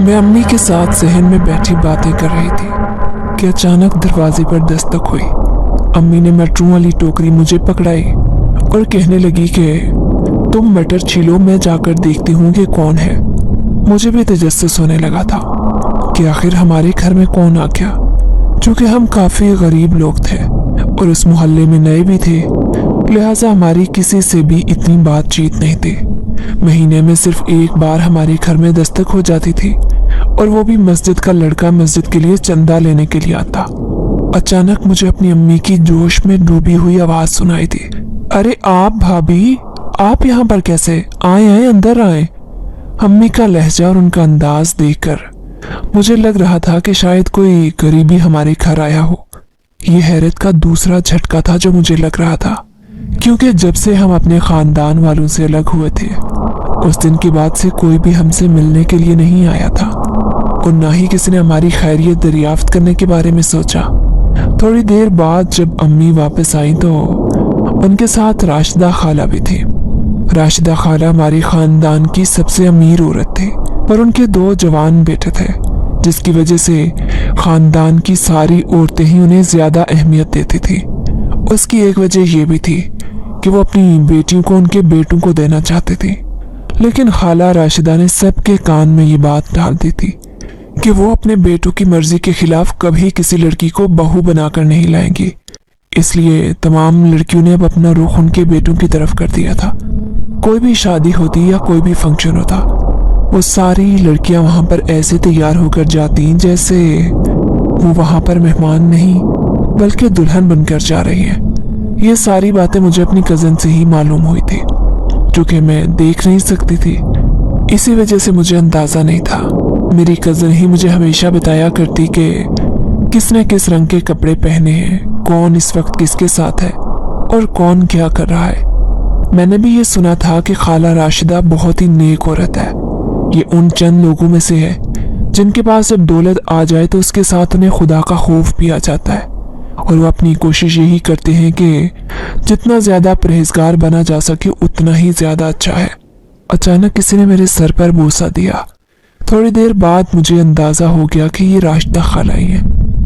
मैं अम्मी के साथ सहन में बैठी बातें कर रही थी कि अचानक दरवाजे पर दस्तक हुई। अम्मी ने मटरों वाली टोकरी मुझे पकड़ाई और कहने लगी कि तुम मटर छीलो, मैं जाकर देखती हूँ कि कौन है। मुझे भी तजस्सुस होने लगा था कि आखिर हमारे घर में कौन आ गया। चूँकि हम काफ़ी गरीब लोग थे और उस मोहल्ले में नए भी थे, लिहाजा हमारी किसी से भी इतनी बातचीत नहीं थी। महीने में सिर्फ एक बार हमारे घर में दस्तक हो जाती थी और वो भी मस्जिद का लड़का मस्जिद के लिए चंदा लेने के लिए आता। अचानक मुझे अपनी अम्मी की जोश में डूबी हुई आवाज सुनाई दी, अरे आप भाभी, आप यहाँ पर कैसे? आए आए, अंदर आए। अम्मी का लहजा और उनका अंदाज देखकर मुझे लग रहा था कि शायद कोई गरीबी हमारे घर आया हो। ये हैरत का दूसरा झटका था जो मुझे लग रहा था, क्योंकि जब से हम अपने खानदान वालों से अलग हुए थे, उस दिन के बाद से कोई भी हमसे मिलने के लिए नहीं आया था और ना ही किसी ने हमारी खैरियत दरियाफ्त करने के बारे में सोचा। थोड़ी देर बाद जब अम्मी वापस आई तो उनके साथ राशिदा खाला भी थी। राशिदा खाला हमारे खानदान की सबसे अमीर औरत थी और उनके 2 जवान बेटे थे, जिसकी वजह से खानदान की सारी औरतें ही उन्हें ज्यादा अहमियत देती थी। उसकी एक वजह यह भी थी कि वो अपनी बेटियों को उनके बेटों को देना चाहती थी, लेकिन खाला राशिदा ने सबके कान में ये बात डाल दी थी कि वो अपने बेटों की मर्जी के खिलाफ कभी किसी लड़की को बहू बनाकर नहीं लाएंगी। इसलिए तमाम लड़कियों ने अब अपना रुख उनके बेटों की तरफ कर दिया था। कोई भी शादी होती या कोई भी फंक्शन होता, वो सारी लड़कियां वहां पर ऐसे तैयार होकर जाती जैसे वो वहां पर मेहमान नहीं बल्कि दुल्हन बनकर जा रही हैं। ये सारी बातें मुझे अपनी कजन से ही मालूम हुई थी, क्योंकि मैं देख नहीं सकती थी। इसी वजह से मुझे अंदाजा नहीं था। मेरी कजन ही मुझे हमेशा बताया करती कि किसने किस रंग के कपड़े पहने हैं, कौन इस वक्त किसके साथ है और कौन क्या कर रहा है। मैंने भी ये सुना था कि खाला राशिदा बहुत ही नेक औरत है। ये उन चंद लोगों में से है जिनके पास जब दौलत आ जाए तो उसके साथ उन्हें खुदा का खौफ भी आ जाता है और वो अपनी कोशिश यही करते हैं कि जितना ज्यादा परहेजगार बना जा सके उतना ही ज्यादा अच्छा है। अचानक किसी ने मेरे सर पर बोसा दिया। थोड़ी देर बाद मुझे अंदाजा हो गया कि ये राशिदा खाला ही है।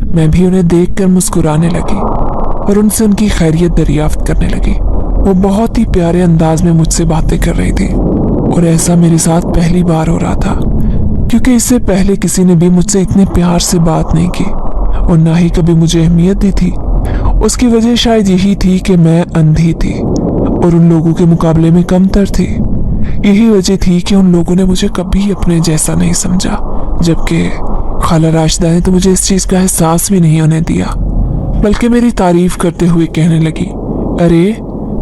मैं भी उन्हें देखकर मुस्कुराने लगी और उनसे उनकी खैरियत दरियाफ्त करने लगी। वो बहुत ही प्यारे अंदाज में मुझसे बातें कर रही थी और ऐसा मेरे साथ पहली बार हो रहा था, क्योंकि इससे पहले किसी ने भी मुझसे इतने प्यार से बात नहीं की और ना ही कभी मुझे अहमियत दी थी। उसकी वजह शायद यही थी कि मैं अंधी थी और उन लोगों के मुकाबले में कमतर थी। यही वजह थी कि उन लोगों ने मुझे कभी अपने जैसा नहीं समझा, जबकि खाला राशिदा ने तो मुझे इस चीज का एहसास भी नहीं होने दिया, बल्कि मेरी तारीफ करते हुए कहने लगी, अरे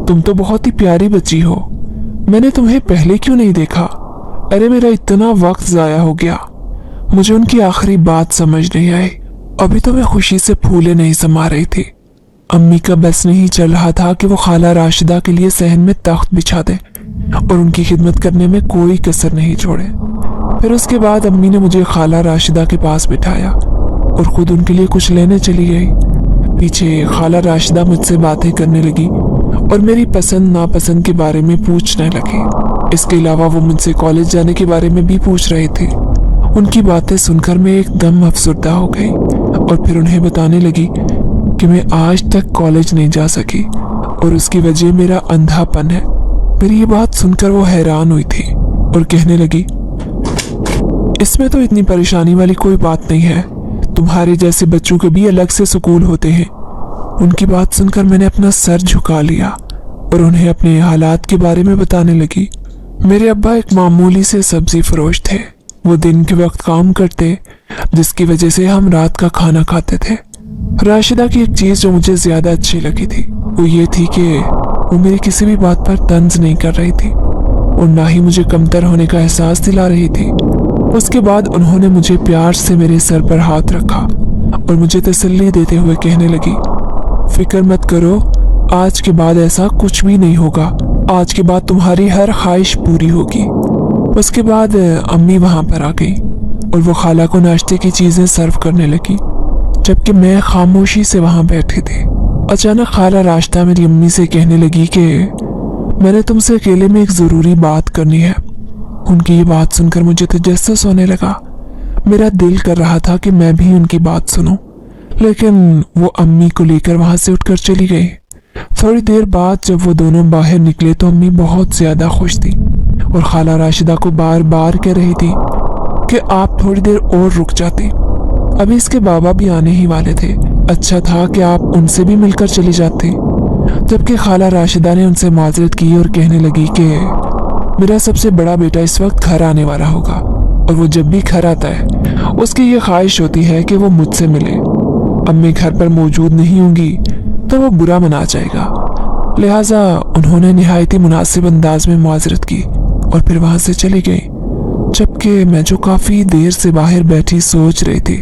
तुम तो बहुत ही प्यारी बच्ची हो, मैंने तुम्हें पहले क्यों नहीं देखा? अरे मेरा इतना वक्त जाया हो गया। मुझे उनकी आखिरी बात समझ नहीं आई। अभी तो मैं खुशी से फूले नहीं समा रही थी। अम्मी का बस नहीं चल रहा था कि वो खाला राशिदा के लिए सहन में तख्त बिछा दे और उनकी खिदमत करने में कोई कसर नहीं छोड़े। फिर उसके बाद अम्मी ने मुझे खाला राशिदा के पास बिठाया और खुद उनके लिए कुछ लेने चली गई। पीछे खाला राशिदा मुझसे बातें करने लगी और मेरी पसंद नापसंद के बारे में पूछने लगी। इसके अलावा वो मुझसे कॉलेज जाने के बारे में भी पूछ रही थी। उनकी बातें सुनकर मैं एकदम अफसरदा हो गई और फिर उन्हें बताने लगी कि मैं आज तक कॉलेज नहीं जा सकी और उसकी वजह मेरा अंधापन है। मेरी ये बात सुनकर वो हैरान हुई थी और कहने लगी, इसमें तो इतनी परेशानी वाली कोई बात नहीं है, तुम्हारे जैसे बच्चों के भी अलग से स्कूल होते हैं। उनकी बात सुनकर मैंने अपना सर झुका लिया और उन्हें अपने हालात के बारे में बताने लगी। मेरे अब्बा एक मामूली से सब्जी फरोश थे। वो दिन के वक्त काम करते, जिसकी वजह से हम रात का खाना खाते थे। राशिदा की एक चीज जो मुझे ज्यादा अच्छी लगी थी वो ये थी कि वो मेरी किसी भी बात पर तंज नहीं कर रही थी और ना ही मुझे कमतर होने का एहसास दिला रही थी। उसके बाद उन्होंने मुझे प्यार से मेरे सर पर हाथ रखा और मुझे तसल्ली देते हुए कहने लगी, फिक्र मत करो, आज के बाद ऐसा कुछ भी नहीं होगा। आज के बाद तुम्हारी हर ख्वाहिश पूरी होगी। उसके बाद अम्मी वहां पर आ गई और वो खाला को नाश्ते की चीजें सर्व करने लगी, जबकि मैं खामोशी से वहां बैठी थी। अचानक खाला राशिदा मेरी अम्मी से कहने लगी कि मैंने तुमसे अकेले में एक जरूरी बात करनी है। उनकी ये बात सुनकर मुझे तजस्सुस होने लगा। मेरा दिल कर रहा था कि मैं भी उनकी बात सुनूं, लेकिन वो अम्मी को लेकर वहां से उठकर चली गई। थोड़ी देर बाद जब वो दोनों बाहर निकले तो अम्मी बहुत ज्यादा खुश थी और खाला राशिदा को बार बार कह रही थी कि आप थोड़ी देर और रुक जाते, अभी इसके बाबा भी आने ही वाले थे, अच्छा था कि आप उनसे भी मिलकर चले जाते। जबकि खाला राशिदा ने उनसे माजरत की और कहने लगी कि मेरा सबसे बड़ा बेटा इस वक्त घर आने वाला होगा और वो जब भी घर आता है उसकी ये ख्वाहिश होती है कि वो मुझसे मिले। अम्मी घर पर मौजूद नहीं होंगी तो वो बुरा मना जाएगा, लिहाजा उन्होंने निहायती मुनासिब अंदाज में माजरत की और फिर वहां से चली गई। जबकि मैं जो काफी देर से बाहर बैठी सोच रही थी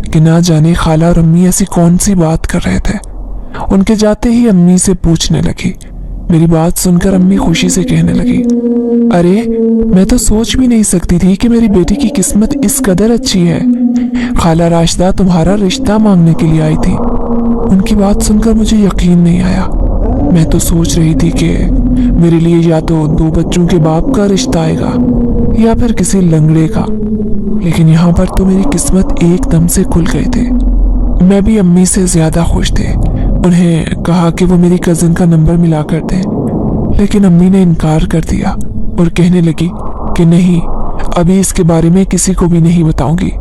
कि ना जाने खाला और अम्मी ऐसी कौन सी बात कर रहे थे। उनके जाते ही अम्मी से पूछने लगी। मेरी बात सुनकर अम्मी खुशी से कहने लगी, अरे मैं तो सोच भी नहीं सकती थी कि मेरी बेटी की किस्मत इस कदर अच्छी है। खाला राशिदा तुम्हारा रिश्ता मांगने के लिए आई थी। उनकी बात सुनकर मुझे यकीन नहीं आया। मैं तो सोच रही थी कि मेरे लिए या तो 2 बच्चों के बाप का रिश्ता आएगा या फिर किसी लंगड़े का, लेकिन यहाँ पर तो मेरी किस्मत एकदम से खुल गई थी। मैं भी अम्मी से ज्यादा खुश थे। उन्हें कहा कि वो मेरी कजिन का नंबर मिला कर दें, लेकिन अम्मी ने इनकार कर दिया और कहने लगी कि नहीं, अभी इसके बारे में किसी को भी नहीं बताऊंगी।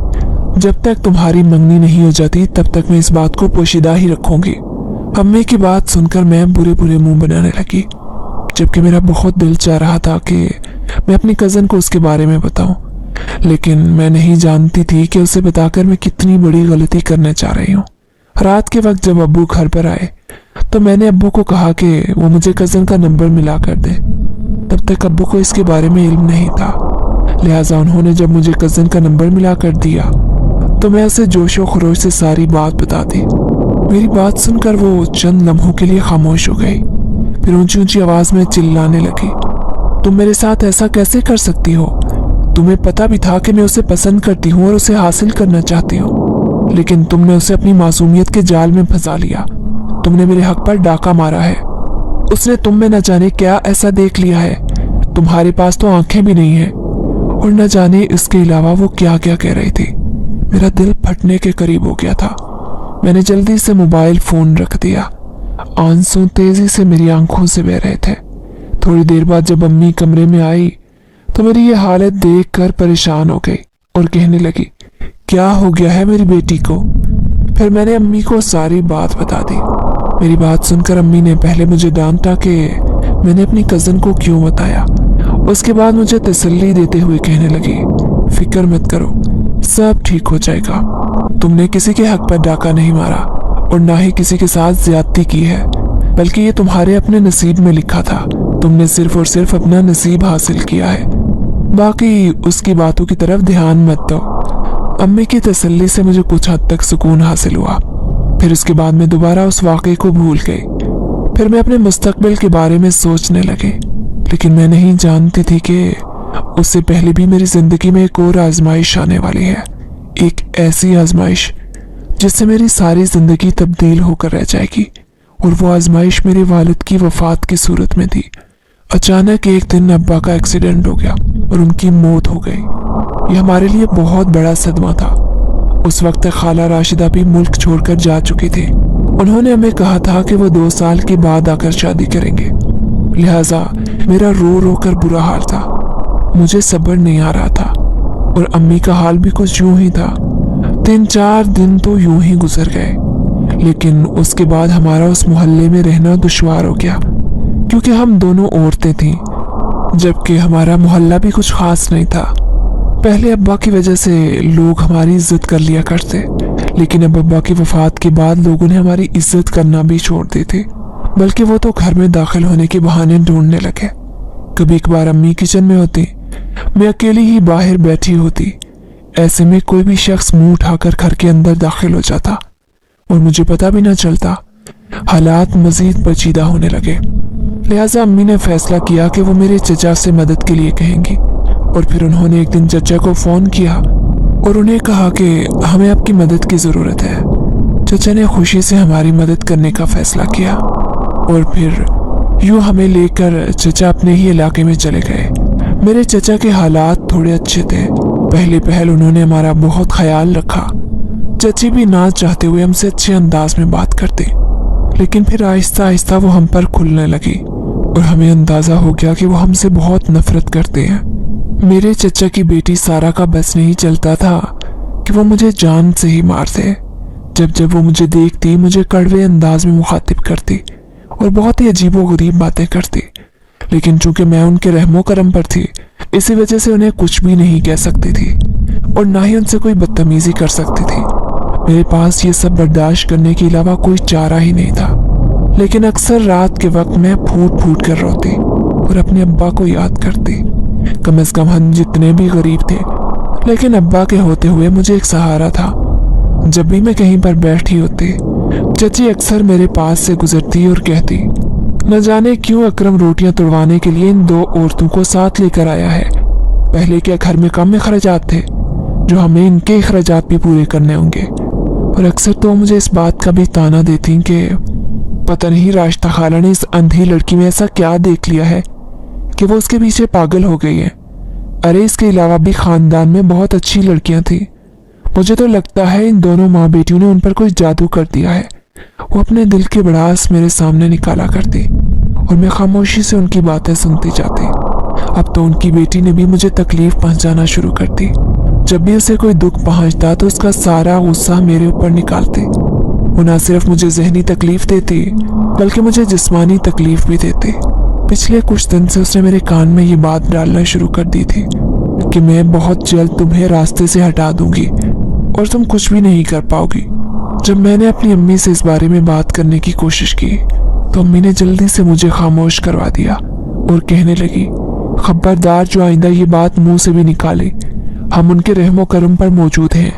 जब तक तुम्हारी मंगनी नहीं हो जाती तब तक मैं इस बात को पोशीदा ही रखूंगी। अम्मी की बात सुनकर मैं बुरे बुरे मुंह बनाने लगी, जबकि मेरा बहुत दिल चाह रहा था कि मैं अपनी कजिन को उसके बारे में बताऊं, लेकिन मैं नहीं जानती थी कि उसे बताकर मैं कितनी बड़ी गलती करने जा रही हूँ। रात के वक्त जब अब्बू घर पर आए तो मैंने अब्बू को कहा कि वो मुझे कजिन का नंबर मिला कर दे। तब तक अब्बू को इसके बारे में इल्म नहीं था, लिहाजा उन्होंने जब मुझे कजिन का नंबर मिला कर दिया तो मैं उसे जोशो खरोश से सारी बात बता दी। मेरी बात सुनकर वो चंद लम्हों के लिए खामोश हो गई, फिर ऊंची ऊंची आवाज में चिल्लाने लगी, तुम मेरे साथ ऐसा कैसे कर सकती हो? तुम्हें पता भी था कि मैं उसे पसंद करती हूँ और उसे हासिल करना चाहती हूँ, लेकिन तुमने उसे अपनी मासूमियत के जाल में फंसा लिया। तुमने मेरे हक पर डाका मारा है। उसने तुम में न जाने क्या ऐसा देख लिया है। तुम्हारे पास तो आंखें भी नहीं है और न जाने इसके अलावा वो क्या क्या कह रही थी। मेरा दिल फटने के करीब हो गया था। मैंने जल्दी से मोबाइल फोन रख दिया। आंसू तेजी से मेरी आंखों से बह रहे थे। थोड़ी देर बाद जब अम्मी कमरे में आई तो मेरी ये हालत देखकर परेशान हो गई और कहने लगी, क्या हो गया है मेरी बेटी को? फिर मैंने अम्मी को सारी बात बता दी। मेरी बात सुनकर अम्मी ने पहले मुझे डांटा कि मैंने अपनी कजिन को क्यों बताया। उसके बाद मुझे तसल्ली देते हुए कहने लगी, फिक्र मत करो, सब ठीक हो जाएगा। तुमने किसी के हक पर डाका नहीं मारा और ना ही किसी के साथ ज्यादती की है, बल्कि ये तुम्हारे अपने नसीब में लिखा था। तुमने सिर्फ और सिर्फ अपना नसीब हासिल किया है, बाकी उसकी बातों की तरफ ध्यान मत दो। अम्मी की तसल्ली से मुझे कुछ हद तक सुकून हासिल हुआ। फिर उसके बाद मैं दोबारा उस वाक़े को भूल गई। फिर मैं अपने मुस्तकबिल के बारे में सोचने लगी, लेकिन मैं नहीं जानती थी कि उससे पहले भी मेरी जिंदगी में एक और आजमाइश आने वाली है। एक ऐसी आजमाइश जिससे मेरी सारी जिंदगी तब्दील होकर रह जाएगी। और वो आजमाइश मेरे वालिद की वफात की सूरत में थी। अचानक एक दिन अब्बा का एक्सीडेंट हो गया और उनकी मौत हो गई। यह हमारे लिए बहुत बड़ा सदमा था। उस वक्त खाला राशिदा भी मुल्क छोड़कर जा चुकी थी। उन्होंने हमें कहा था कि वो 2 साल के बाद आकर शादी करेंगे, लिहाजा मेरा रो रो कर बुरा हाल था। मुझे सब्र नहीं आ रहा था और अम्मी का हाल भी कुछ यूं ही था। 3-4 दिन तो यूं ही गुजर गए, लेकिन उसके बाद हमारा उस मोहल्ले में रहना दुश्वार हो गया, क्योंकि हम दोनों औरतें थीं, जबकि हमारा मोहल्ला भी कुछ खास नहीं था। पहले अब्बा की वजह से लोग हमारी इज्जत कर लिया करते, लेकिन अब अब्बा की वफात के बाद लोगों ने हमारी इज्जत करना भी छोड़ दी थी, बल्कि वो तो घर में दाखिल होने के बहाने ढूंढने लगे। कभी कभार अम्मी किचन में होती, मैं अकेली ही बाहर बैठी होती। ऐसे में कोई भी शख्स मुंह उठाकर घर के अंदर दाखिल हो जाता और मुझे पता भी न चलता। हालात मजीद पेचीदा होने लगे, लिहाजा अम्मी ने फैसला किया कि वो मेरे चचा से मदद के लिए कहेंगी। और फिर उन्होंने एक दिन चचा को फोन किया और उन्हें कहा कि हमें आपकी मदद की जरूरत है। चचा ने खुशी से हमारी मदद करने का फैसला किया और फिर यूं हमें लेकर चचा अपने ही इलाके में चले गए। मेरे चचा के हालात थोड़े अच्छे थे, पहले पहल उन्होंने हमारा बहुत ख्याल रखा। चची भी ना चाहते हुए हमसे अच्छे अंदाज में बात करते, लेकिन फिर आहिस्ता आहिस्ता वो हम पर खुलने लगी और हमें अंदाजा हो गया कि वो हमसे बहुत नफरत करते हैं। मेरे चचा की बेटी सारा का बस नहीं चलता था कि वो मुझे जान से ही मार दे। जब जब वो मुझे देखती मुझे कड़वे अंदाज में मुखातिब करती और बहुत ही अजीबोगरीब बातें करती, लेकिन चूंकि मैं उनके रहमो करम पर थी, इसी वजह से उन्हें कुछ भी नहीं कह सकती थी और ना ही उनसे कोई बदतमीजी कर सकती थी। मेरे पास ये सब बर्दाश्त करने के अलावा कोई चारा ही नहीं था, लेकिन अक्सर रात के वक्त मैं फूट फूट कर रोती और अपने अब्बा को याद करती। कम से कम हम जितने भी गरीब थे, लेकिन अब्बा के होते हुए मुझे एक सहारा था। जब भी मैं कहीं पर बैठी होती, चची अक्सर मेरे पास से गुजरती और कहती, न जाने क्यों अकरम रोटियां तुड़वाने के लिए इन दो औरतों को साथ लेकर आया है। पहले क्या घर में कम अखराजात थे जो हमें इनके अखराजात भी पूरे करने होंगे। और अक्सर तो मुझे इस बात का भी ताना देती कि पता नहीं राशिदा खाला ने इस अंधी लड़की में ऐसा क्या देख लिया है कि वो उसके पीछे पागल हो गई है। अरे इसके अलावा भी खानदान में बहुत अच्छी लड़कियां थी। मुझे तो लगता है इन दोनों माँ बेटियों ने उन पर कोई जादू कर दिया है। वो अपने दिल की भड़ास मेरे सामने निकाला करती और मैं खामोशी से उनकी बातें सुनती जाती। अब तो उनकी बेटी ने भी मुझे तकलीफ पहुंचाना शुरू कर दी। जब भी उसे कोई दुख पहुंचता तो उसका सारा गुस्सा मेरे ऊपर निकालती। वो न सिर्फ मुझे जहनी तकलीफ देती बल्कि मुझे जिस्मानी तकलीफ भी देती। पिछले कुछ दिन से उसने मेरे कान में ये बात डालना शुरू कर दी थी कि मैं बहुत जल्द तुम्हें रास्ते से हटा दूंगी और तुम कुछ भी नहीं कर पाओगी। जब मैंने अपनी अम्मी से इस बारे में बात करने की कोशिश की तो अम्मी ने जल्दी से मुझे खामोश करवा दिया और कहने लगी, खबरदार जो आइंदा ये बात मुंह से भी निकाले, हम उनके रहमो करम पर मौजूद हैं,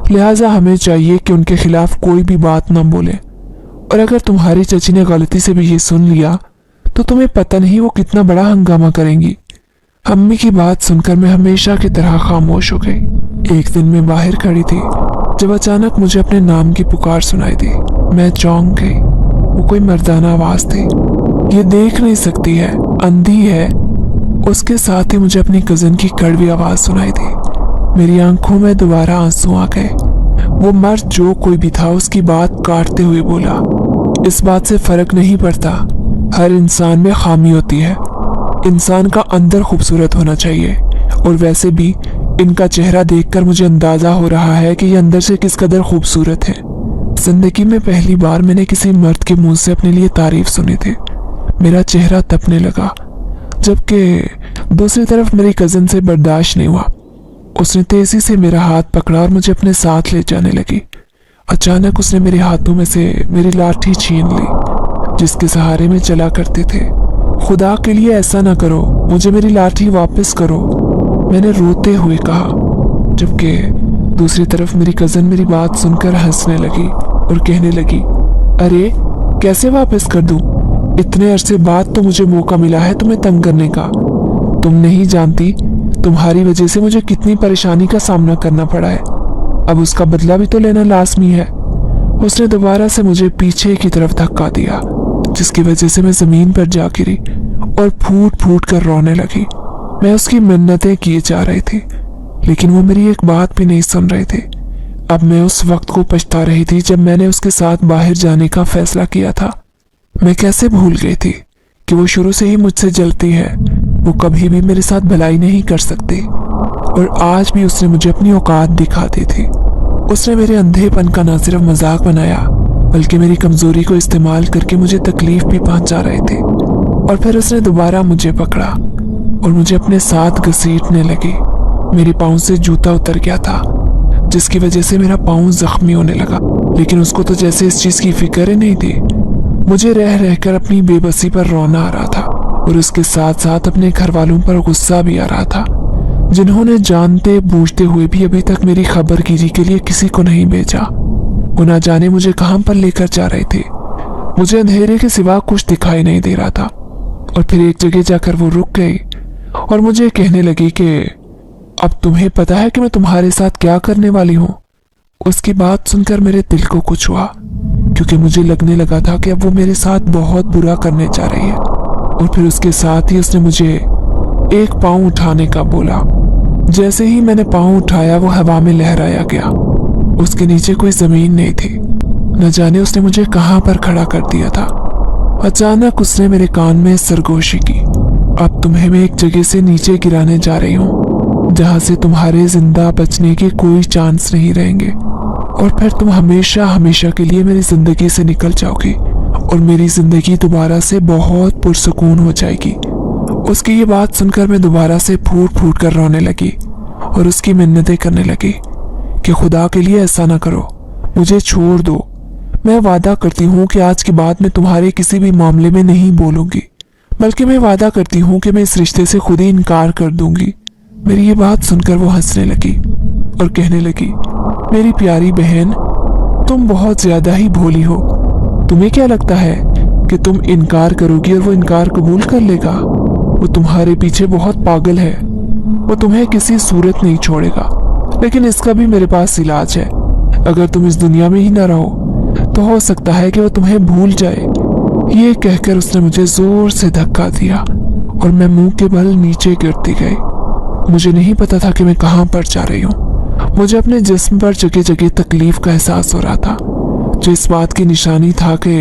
लिहाजा हमें चाहिए कि उनके खिलाफ कोई भी बात ना बोले। और अगर तुम्हारी चची ने गलती से भी ये सुन लिया तो तुम्हें पता नहीं वो कितना बड़ा हंगामा करेंगी। अम्मी की बात सुनकर मैं हमेशा की तरह खामोश हो गई। एक दिन मैं बाहर खड़ी थी जब अचानक मुझे अपने नाम की पुकार सुनाई दी। मैं चौंक गई। वो कोई मर्दाना आवाज थी। ये देख नहीं सकती है, अंधी है। उसके साथ ही मुझे अपनी कजन की कड़वी आवाज सुनाई दी। मेरी आंखों में दोबारा आंसू आ गए। वो मर्द जो कोई भी था उसकी बात काटते हुए बोला, इस बात से फर्क नहीं पड़ता, हर इंसान में खामी होती है। इंसान का अंदर खूबसूरत होना चाहिए और वैसे भी इनका चेहरा देखकर मुझे अंदाजा हो रहा है कि ये अंदर से किस कदर खूबसूरत है। जिंदगी में पहली बार मैंने किसी मर्द के मुंह से अपने लिए तारीफ सुनी थी। मेरा चेहरा तपने लगा, जबकि दूसरी तरफ मेरी कजन से बर्दाश्त नहीं हुआ। उसने तेजी से मेरा हाथ पकड़ा और मुझे अपने साथ ले जाने लगी। अचानक उसने मेरे हाथों में से मेरी लाठी छीन ली जिसके सहारे में चला करते थे। खुदा के लिए ऐसा ना करो, मुझे मेरी लाठी वापस करो, मैंने रोते हुए कहा, जबकि दूसरी तरफ मेरी कजन मेरी बात सुनकर हंसने लगी और कहने लगी, अरे कैसे वापस कर दूं? इतने अरसे बाद तो मुझे मौका मिला है तुम्हें तंग करने का। तुम नहीं जानती तुम्हारी वजह से मुझे कितनी परेशानी का सामना करना पड़ा है। अब उसका बदला भी तो लेना लाजमी है। उसने दोबारा से मुझे पीछे की तरफ धक्का दिया जिसकी वजह से मैं जमीन पर जा गिरी और फूट फूट कर रोने लगी। मैं उसकी मिन्नतें किए जा रही थी लेकिन वो मेरी एक बात भी नहीं सुन रहे थे। अब मैं उस वक्त को पछता रही थी जब मैंने उसके साथ बाहर जाने का फैसला किया था। मैं कैसे भूल गई थी कि वो शुरू से ही मुझसे जलती है। वो कभी भी मेरे साथ भलाई नहीं कर सकती और आज भी उसने मुझे अपनी औकात दिखा दी थी। उसने मेरे अंधेपन का न सिर्फ मजाक बनाया बल्कि मेरी कमजोरी को इस्तेमाल करके मुझे तकलीफ भी पहुंचा रहे थे। और फिर उसने दोबारा मुझे पकड़ा और मुझे अपने साथ घसीटने लगी। मेरे पाँव से जूता उतर गया था जिसकी वजह से मेरा पाँव जख्मी होने लगा, लेकिन उसको तो जैसे इस चीज की फिक्र ही नहीं थी। मुझे रह रहकर अपनी बेबसी पर रोना आ रहा था और उसके साथ साथ अपने घर वालों पर गुस्सा भी आ रहा था जिन्होंने जानते बूझते हुए भी अभी तक मेरी खबरगिरी के लिए किसी को नहीं भेजा। वो ना जाने मुझे कहां पर लेकर जा रहे थे। मुझे अंधेरे के सिवा कुछ दिखाई नहीं दे रहा था। और फिर एक जगह जाकर वो रुक गई और मुझे कहने लगी कि अब तुम्हें पता है कि मैं तुम्हारे साथ क्या करने वाली हूँ। उसकी बात सुनकर मेरे दिल को कुछ हुआ क्योंकि मुझे लगने लगा था कि अब वो मेरे साथ बहुत बुरा करने जा रही है। और फिर उसके साथ ही उसने मुझे एक पाँव उठाने का बोला। जैसे ही मैंने पाँव उठाया वो हवा में लहराया गया। उसके नीचे कोई जमीन नहीं थी। न जाने उसने मुझे कहाँ पर खड़ा कर दिया था। अचानक उसने मेरे कान में सरगोशी की, अब तुम्हें मैं एक जगह से नीचे गिराने जा रही हूँ जहाँ से तुम्हारे जिंदा बचने के कोई चांस नहीं रहेंगे, और फिर तुम हमेशा हमेशा के लिए मेरी जिंदगी से निकल जाओगी और मेरी जिंदगी दोबारा से बहुत पुरसुकून हो जाएगी। उसकी ये बात सुनकर मैं दोबारा से फूट फूट कर रोने लगी और उसकी मिन्नतें करने लगी कि खुदा के लिए ऐसा ना करो, मुझे छोड़ दो। मैं वादा करती हूँ कि आज के बाद मैं तुम्हारे किसी भी मामले में नहीं बोलूंगी, बल्कि मैं वादा करती हूँ कि मैं इस रिश्ते से खुद ही इनकार कर दूंगी। मेरी ये बात सुनकर वो हंसने लगी और कहने लगी, मेरी प्यारी बहन, तुम बहुत ज्यादा ही भोली हो। तुम्हें क्या लगता है कि तुम इनकार करोगी और वो इनकार कबूल कर लेगा? वो तुम्हारे पीछे बहुत पागल है, वो तुम्हें किसी सूरत नहीं छोड़ेगा। लेकिन इसका भी मेरे पास इलाज है। अगर तुम इस दुनिया में ही ना रहो तो हो सकता है कि वो तुम्हें भूल जाए। ये कहकर उसने मुझे जोर से धक्का दिया और मैं मुंह के बल नीचे गिरती गई। मुझे नहीं पता था कि मैं कहाँ पर जा रही हूँ। मुझे अपने जिस्म पर जगह जगह तकलीफ का एहसास हो रहा था, जो इस बात की निशानी था कि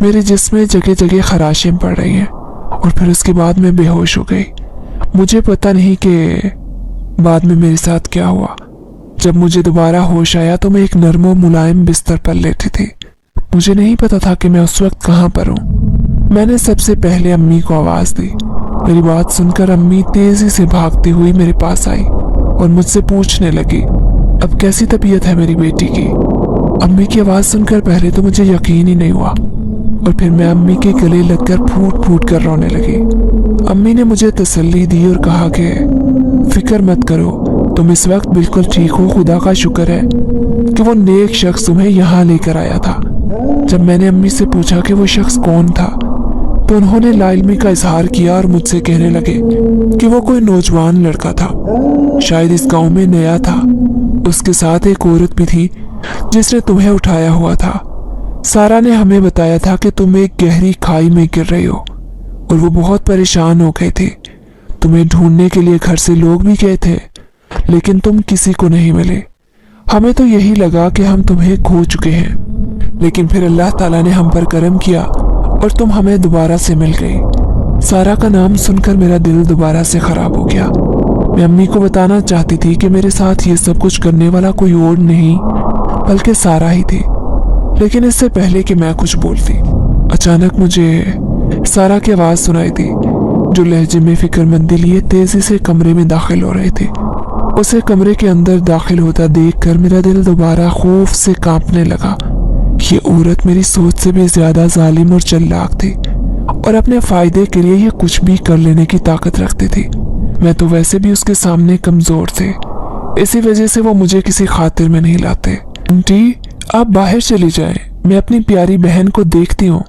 मेरे जिस्म में जगह जगह खराशें पड़ रही हैं। और फिर उसके बाद मैं बेहोश हो गई। मुझे पता नहीं कि बाद में मेरे साथ क्या हुआ। जब मुझे दोबारा होश आया तो मैं एक नरम और मुलायम बिस्तर पर लेटी थी। मुझे नहीं पता था कि मैं उस वक्त कहाँ पर हूँ। मैंने सबसे पहले अम्मी को आवाज दी। मेरी बात सुनकर अम्मी तेजी से भागती हुई मेरे पास आई और मुझसे पूछने लगी, अब कैसी तबीयत है मेरी बेटी की? अम्मी की आवाज सुनकर पहले तो मुझे यकीन ही नहीं हुआ और फिर मैं अम्मी के गले लगकर फूट फूट कर रोने लगी। अम्मी ने मुझे तसल्ली दी और कहा कि फिक्र मत करो, तुम इस वक्त बिल्कुल ठीक हो। खुदा का शुक्र है कि वो नेक शख्स तुम्हें यहाँ लेकर आया था। जब मैंने अम्मी से पूछा कि वो शख्स कौन था तो उन्होंने लाइल्मी का इजहार किया और मुझसे कहने लगे कि वो कोई नौजवान लड़का था, शायद इस गांव में नया था। उसके साथ एक औरत भी थी जिसने तुम्हें उठाया हुआ था। सारा ने हमें बताया था कि तुम एक गहरी खाई में गिर रही हो और वो बहुत परेशान हो गए थे। तुम्हें ढूंढने के लिए घर से लोग भी गए थे, लेकिन तुम किसी को नहीं मिले। हमें तो यही लगा कि हम तुम्हें खो चुके हैं, लेकिन फिर अल्लाह ताला ने हम पर करम किया और तुम हमें दोबारा से मिल गई। सारा का नाम सुनकर मेरा दिल दोबारा से खराब हो गया। मैं अम्मी को बताना चाहती थी कि मेरे साथ ये सब कुछ करने वाला कोई और नहीं बल्कि सारा ही थी, लेकिन इससे पहले कि मैं कुछ बोलती, अचानक मुझे सारा की आवाज सुनाई दी, जो लहजे में फिक्रमंदी लिए तेजी से कमरे में दाखिल हो रहे थे। उसे कमरे के अंदर दाखिल होता देखकर मेरा दिल दोबारा खौफ से कांपने लगा। ये औरत मेरी सोच से भी ज्यादा जालिम और चालाक थी और अपने फायदे के लिए ये कुछ भी कर लेने की ताकत रखती थी। मैं तो वैसे भी उसके सामने कमजोर थे, इसी वजह से वो मुझे किसी खातिर में नहीं लाते। आंटी, आप बाहर चली जाएं, मैं अपनी प्यारी बहन को देखती हूँ।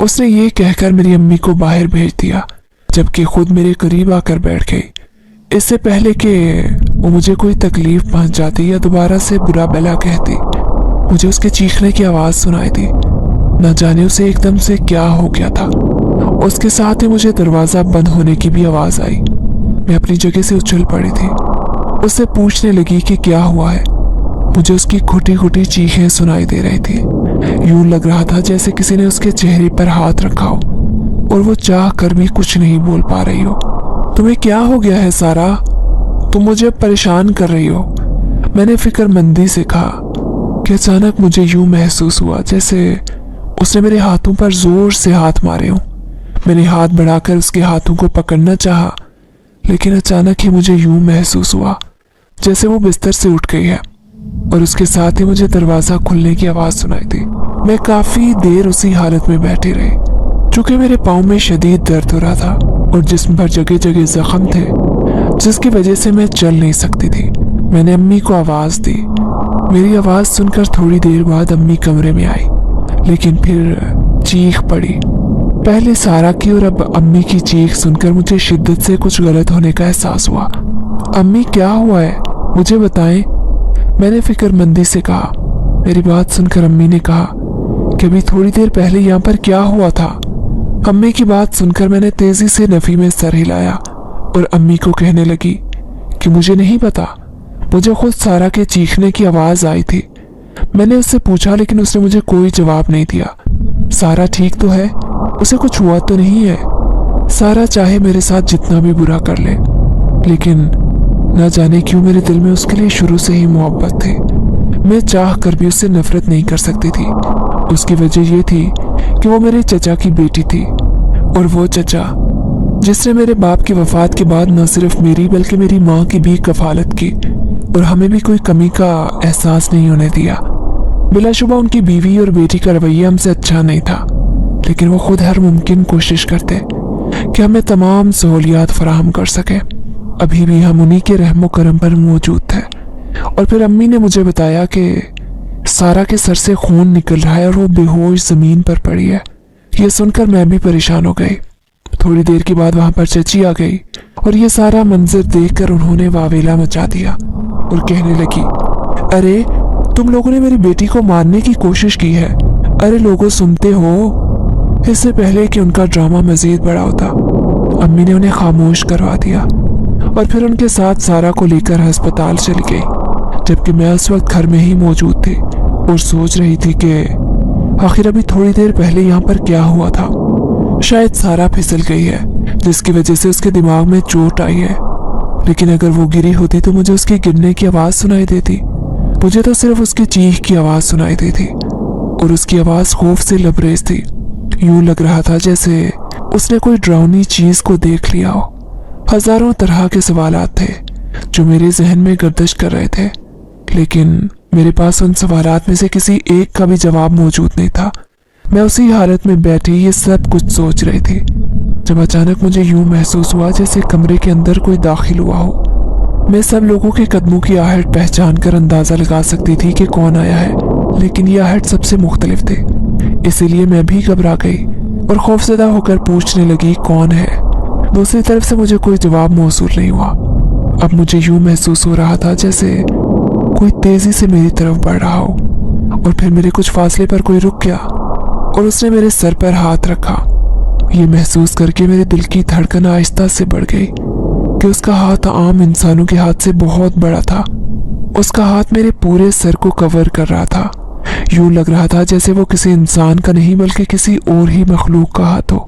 उसने ये कहकर मेरी अम्मी को बाहर भेज दिया, जबकि खुद मेरे करीब आकर बैठ गई। इससे पहले कि वो मुझे कोई तकलीफ पहुंच जाती या दोबारा से बुरा भला कहती, मुझे उसके चीखने की आवाज सुनाई दी। न जाने उसे एकदम से क्या हो गया था। उसके साथ ही मुझे दरवाजा बंद होने की भी आवाज आई। मैं अपनी जगह से उछल पड़ी थी। उससे पूछने लगी कि क्या हुआ है। मुझे उसकी खोटी खोटी चीखें सुनाई दे रही थी। यूं लग रहा था जैसे किसी ने उसके चेहरे पर हाथ रखा हो और वो चाह कर भी कुछ नहीं बोल पा रही हो। तुम्हें क्या हो गया है सारा? तुम मुझे परेशान कर रही हो। मैंने फिक्रमंदी से कहा कि अचानक मुझे यूं महसूस हुआ जैसे उसने मेरे हाथों पर जोर से हाथ मारे हों। मैंने हाथ बढ़ाकर उसके हाथों को पकड़ना चाहा, लेकिन अचानक ही मुझे यूं महसूस हुआ जैसे वो बिस्तर से उठ गई है और उसके साथ ही मुझे दरवाजा खुलने की आवाज सुनाई दी। मैं काफी देर उसी हालत में बैठी रही, चूंकि मेरे पाँव में शदीद दर्द हो रहा था और जिस्म पर जगह जगह जख्म थे, जिसकी वजह से मैं चल नहीं सकती थी। मैंने अम्मी को आवाज दी। मेरी आवाज सुनकर थोड़ी देर बाद अम्मी कमरे में आई, लेकिन फिर चीख पड़ी। पहले सारा की और अब अम्मी की चीख सुनकर मुझे शिद्दत से कुछ गलत होने का एहसास हुआ। अम्मी, क्या हुआ है, मुझे बताएं। मैंने फिक्रमंदी से कहा। मेरी बात सुनकर अम्मी ने कहा कि अभी थोड़ी देर पहले यहाँ पर क्या हुआ था। अम्मी की बात सुनकर मैंने तेजी से नफी में सर हिलाया और अम्मी को कहने लगी कि मुझे नहीं पता। मुझे खुद सारा के चीखने की आवाज आई थी। मैंने उससे पूछा लेकिन उसने मुझे कोई जवाब नहीं दिया। सारा ठीक तो है? उसे कुछ हुआ तो नहीं है? सारा चाहे मेरे साथ जितना भी बुरा कर ले, लेकिन न जाने क्यों मेरे दिल में उसके लिए शुरू से ही मोहब्बत थी। मैं चाह कर भी उससे नफरत नहीं कर सकती थी। उसकी वजह ये थी कि वो मेरे चचा की बेटी थी, और वो चचा जिसने मेरे बाप की वफात के बाद न सिर्फ मेरी बल्कि मेरी माँ की भी कफालत की और हमें भी कोई कमी का एहसास नहीं होने दिया। बिलाशुबा उनकी बीवी और बेटी का रवैया हमसे अच्छा नहीं था, लेकिन वो खुद हर मुमकिन कोशिश करते कि हमें तमाम सहूलियात फराहम कर सके। अभी भी हम उन्हीं के रहमो करम पर मौजूद थे। और फिर अम्मी ने मुझे बताया कि सारा के सर से खून निकल रहा है और वो बेहोश जमीन पर पड़ी है। ये सुनकर मैं भी परेशान हो गई। थोड़ी देर के बाद वहां पर चची आ गई और ये सारा मंजर देखकर उन्होंने वावेला मचा दिया और कहने लगी, अरे तुम लोगों ने मेरी बेटी को मारने की कोशिश की है। अरे लोगों सुनते हो? इससे पहले कि उनका ड्रामा मजीद बड़ा होता, अम्मी ने उन्हें खामोश करवा दिया और फिर उनके साथ सारा को लेकर अस्पताल चली गई, जबकि मैं उस वक्त घर में ही मौजूद थी और सोच रही थी कि आखिर अभी थोड़ी देर पहले यहाँ पर क्या हुआ था। शायद सारा फिसल गई है जिसकी वजह से उसके दिमाग में चोट आई है, लेकिन अगर वो गिरी होती तो मुझे उसके गिरने की आवाज सुनाई देती। मुझे तो सिर्फ उसकी चीख की आवाज सुनाई देती और उसकी आवाज खौफ से लबरेज थी। यूं लग रहा था जैसे उसने कोई डरावनी चीज को देख लिया हो। हजारों तरह के सवालात थे जो मेरे जहन में गर्दिश कर रहे थे, लेकिन मेरे पास उन सवालात में से किसी एक का भी जवाब मौजूद नहीं था। मैं उसी हालत में बैठी ये सब कुछ सोच रही थी जब अचानक मुझे यूं महसूस हुआ जैसे कमरे के अंदर कोई दाखिल हुआ हो। मैं सब लोगों के कदमों की आहट पहचान कर अंदाजा लगा सकती थी कि कौन आया है, लेकिन ये आहट सबसे मुख्तलिफ थी। इसीलिए मैं भी घबरा गई और खौफजदा होकर पूछने लगी, कौन है? दूसरी तरफ से मुझे कोई जवाब मौसूल नहीं हुआ। अब मुझे यूं महसूस हो रहा था जैसे कोई तेजी से मेरी तरफ बढ़ रहा हो और फिर मेरे कुछ फासले पर कोई रुक गया और उसने मेरे सर पर हाथ रखा। ये महसूस करके मेरे दिल की धड़कन आहिस्ता से बढ़ गई कि उसका हाथ आम इंसानों के हाथ से बहुत बड़ा था। उसका हाथ मेरे पूरे सर को कवर कर रहा था। यूं लग रहा था जैसे वो किसी इंसान का नहीं बल्कि किसी और ही मखलूक का हाथ हो।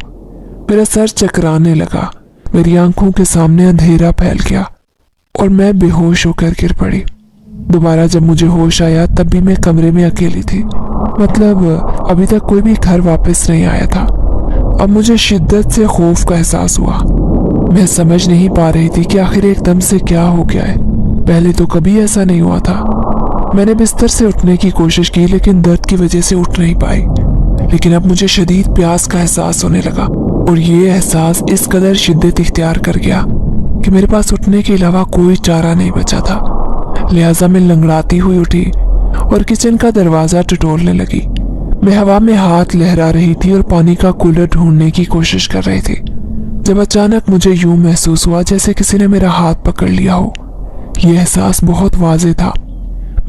मेरा सर चकराने लगा, मेरी आंखों के सामने अंधेरा फैल गया और मैं बेहोश होकर गिर पड़ी। दोबारा जब मुझे होश आया तब भी मैं कमरे में अकेली थी, मतलब अभी तक कोई भी घर वापस नहीं आया था। अब मुझे शिद्दत से खौफ का एहसास हुआ। मैं समझ नहीं पा रही थी कि आखिर एकदम से क्या हो गया है। पहले तो कभी ऐसा नहीं हुआ था। मैंने बिस्तर से उठने की कोशिश की लेकिन दर्द की वजह से उठ नहीं पाई। लेकिन अब मुझे शदीद प्यास का एहसास होने लगा और ये एहसास इस कदर शिद्दत इख्तियार कर गया कि मेरे पास उठने के अलावा कोई चारा नहीं बचा था। लिहाजा मैं लंगड़ाती हुई उठी और किचन का दरवाजा टटोलने लगी। मैं हवा में हाथ लहरा रही थी और पानी का कूलर ढूंढने की कोशिश कर रही थी जब अचानक मुझे यूं महसूस हुआ जैसे किसी ने मेरा हाथ पकड़ लिया हो। यह एहसास बहुत वाज़ेह था।